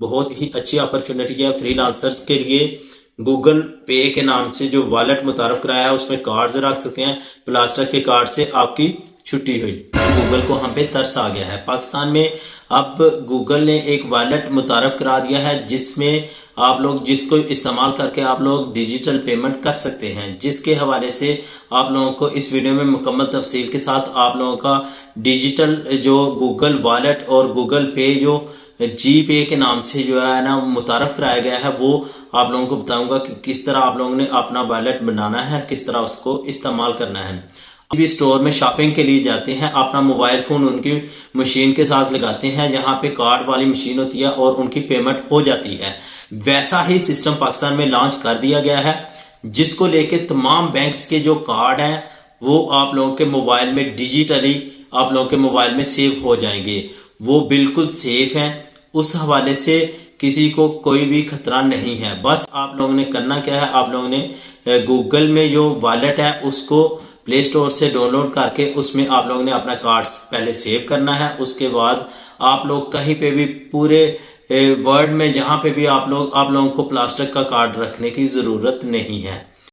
بہت ہی اچھی اپرچونٹی ہے فری لانسرز کے لیے۔ گوگل پے کے نام سے جو والیٹ متعارف کرایا ہے اس میں کارڈز رکھ سکتے ہیں، پلاسٹک کے کارڈ سے آپ کی چھٹی ہوئی۔ گوگل کو ہم پہ ترس آ گیا ہے۔ پاکستان میں اب گوگل نے ایک والیٹ متعارف کرا دیا ہے جس میں آپ لوگ جس کو استعمال کر کے آپ لوگ ڈیجیٹل پیمنٹ کر سکتے ہیں، جس کے حوالے سے آپ لوگوں کو اس ویڈیو میں مکمل تفصیل کے ساتھ آپ لوگوں کا ڈیجیٹل جو گوگل والیٹ اور گوگل پے جو جی پے کے نام سے جو ہے نا متعارف کرایا گیا ہے، وہ آپ لوگوں کو بتاؤں گا کہ کس طرح آپ لوگوں نے اپنا والیٹ بنانا ہے، کس طرح اس کو استعمال کرنا ہے۔ بھی اسٹور میں شاپنگ کے لیے جاتے ہیں، اپنا موبائل فون ان کی مشین کے ساتھ لگاتے ہیں جہاں پہ کارڈ والی مشین ہوتی ہے اور ان کی پیمنٹ ہو جاتی ہے۔ ویسا ہی سسٹم پاکستان میں لانچ کر دیا گیا ہے جس کو لے کے تمام بینکس کے جو کارڈ ہیں وہ آپ لوگوں کے موبائل میں ڈیجیٹلی آپ لوگوں کے موبائل میں سیو ہو جائیں گے، وہ بالکل سیف ہیں۔ اس حوالے سے کسی کو کوئی بھی خطرہ نہیں ہے۔ بس آپ لوگوں نے کرنا کیا ہے، آپ لوگوں نے گوگل میں جو والیٹ ہے اس کو پلے اسٹور سے ڈاؤن لوڈ کر کے اس میں آپ لوگوں نے اپنا کارڈ پہلے سیو کرنا ہے۔ اس کے بعد آپ لوگ کہیں پہ بھی پورے ورلڈ میں جہاں پہ بھی آپ لوگوں کو پلاسٹک کا کارڈ رکھنے کی ضرورت نہیں ہے۔